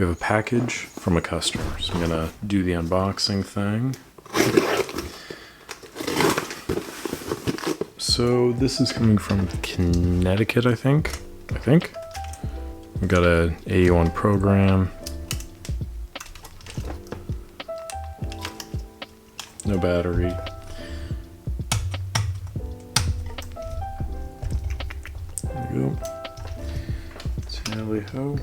We have a package from a customer, so I'm gonna do the unboxing thing. So this is coming from Connecticut, I think. We've got a AE1 Program. No battery. There we go. Tally ho.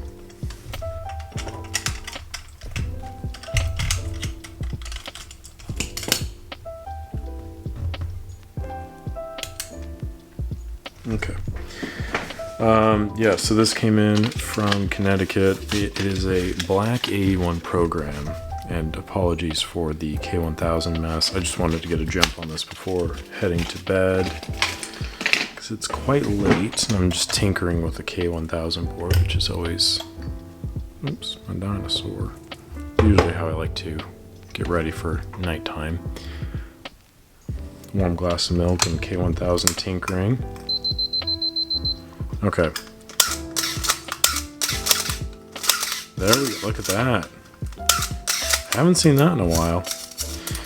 Okay. Yeah, so this came in from Connecticut. It is a black AE1 Program, and apologies for the K1000 mess. I just wanted to get a jump on this before heading to bed, because it's quite late, and I'm just tinkering with the K1000 board, which is always, oops, my dinosaur. Usually how I like to get ready for nighttime. Warm glass of milk and K1000 tinkering. Okay. There we go. Look at that. Haven't seen that in a while.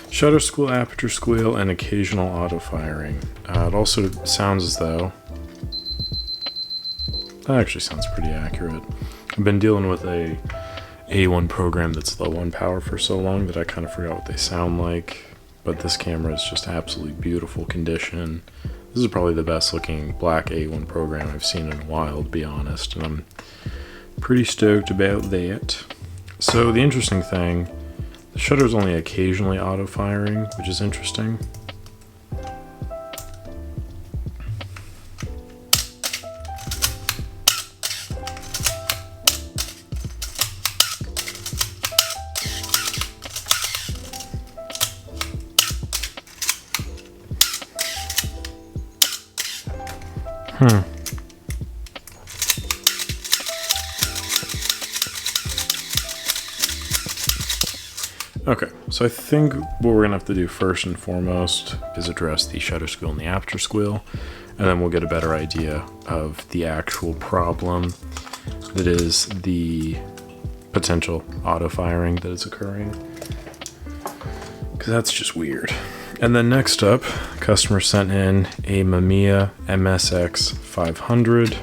Shutter squeal, aperture squeal, and occasional auto firing. It also sounds as though... That actually sounds pretty accurate. I've been dealing with a AE1 Program that's low on power for so long that I kind of forgot what they sound like. But this camera is just absolutely beautiful condition. This is probably the best looking black AE1 Program I've seen in a while, to be honest, and I'm pretty stoked about that. So the interesting thing, the shutter is only occasionally auto firing, which is interesting. Okay, so I think what we're gonna have to do first and foremost is address the shutter squeal and the aperture squeal, and then we'll get a better idea of the actual problem that is the potential auto firing that is occurring, because that's just weird. And then next up, customer sent in a Mamiya MSX500,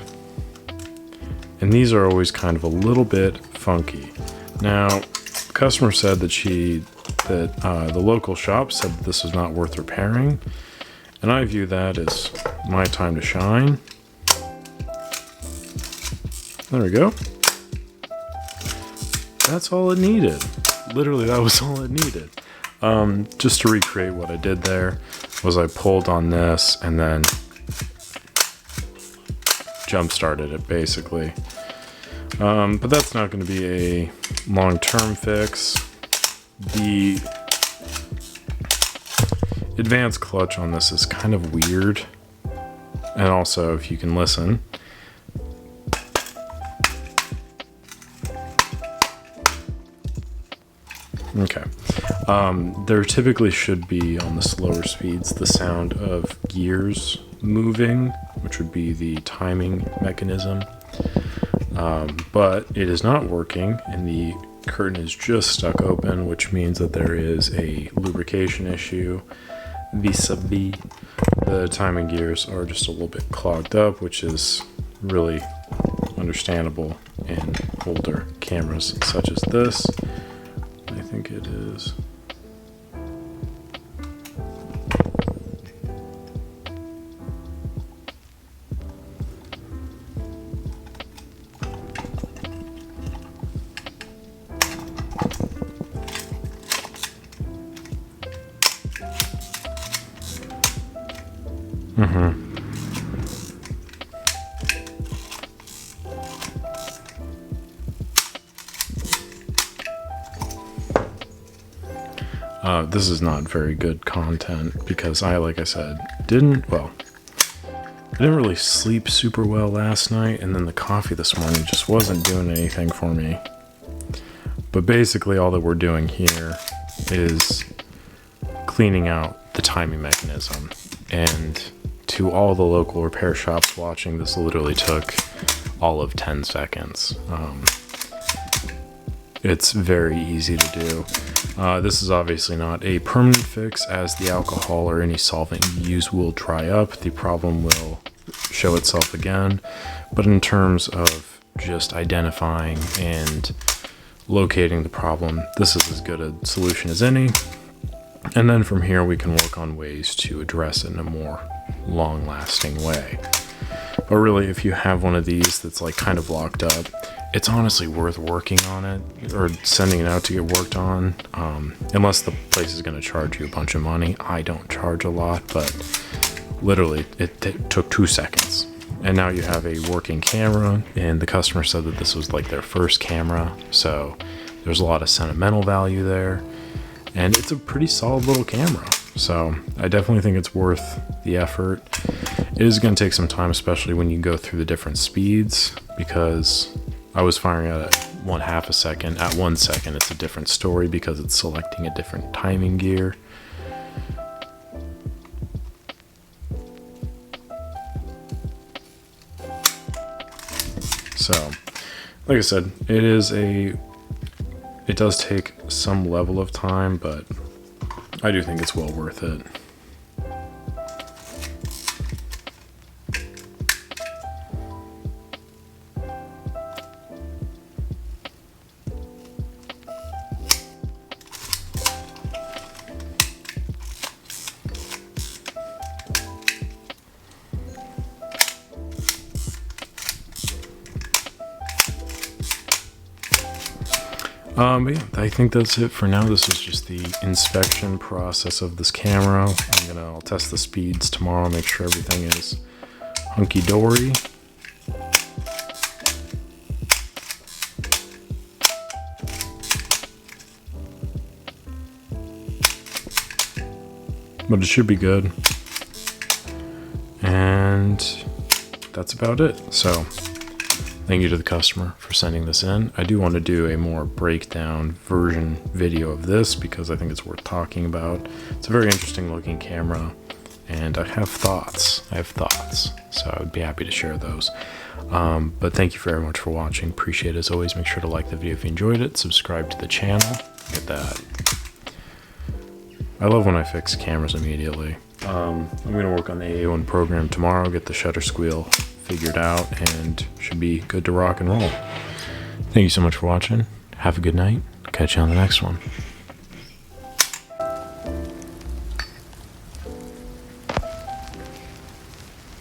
and these are always kind of a little bit funky. Now, the customer said that the local shop said that this was not worth repairing, and I view that as my time to shine. There we go. That's all it needed. Literally, that was all it needed. Just to recreate what I did there was I pulled on this and then jump started it basically. But that's not going to be a long-term fix. The advanced clutch on this is kind of weird. And also, if you can listen. Okay. There typically should be, on the slower speeds, the sound of gears moving, which would be the timing mechanism. But it is not working, and the curtain is just stuck open, which means that there is a lubrication issue. Vis-a-vis, the timing gears are just a little bit clogged up, which is really understandable in older cameras such as this. I think it is. This is not very good content because like I said, I didn't really sleep super well last night, and then the coffee this morning just wasn't doing anything for me. But basically all that we're doing here is cleaning out the timing mechanism, and to all the local repair shops watching, this literally took all of 10 seconds. It's very easy to do. This is obviously not a permanent fix, as the alcohol or any solvent you use will dry up. The problem will show itself again. But in terms of just identifying and locating the problem, this is as good a solution as any. And then from here, we can work on ways to address it in a more long-lasting way. But really, if you have one of these that's like kind of locked up, it's honestly worth working on it or sending it out to get worked on. Unless the place is going to charge you a bunch of money. I don't charge a lot, but literally it took 2 seconds. And now you have a working camera, and the customer said that this was like their first camera. So there's a lot of sentimental value there, and it's a pretty solid little camera. So I definitely think it's worth the effort. It is going to take some time, especially when you go through the different speeds, because I was firing at 1/2 a second. At 1 second, it's a different story because it's selecting a different timing gear. So, like I said, it does take some level of time, but I do think it's well worth it. But yeah, I think that's it for now. This is just the inspection process of this camera. I'll test the speeds tomorrow, make sure everything is hunky-dory. But it should be good. And that's about it. So thank you to the customer for sending this in. I do want to do a more breakdown version video of this because I think it's worth talking about. It's a very interesting looking camera, and I have thoughts. So I would be happy to share those. But thank you very much for watching. Appreciate it as always. Make sure to like the video if you enjoyed it. Subscribe to the channel. Get that. I love when I fix cameras immediately. I'm going to work on the AE1 program tomorrow, get the shutter squeal figured out, and should be good to rock and roll. Thank you so much for watching. Have a good night. Catch you on the next one.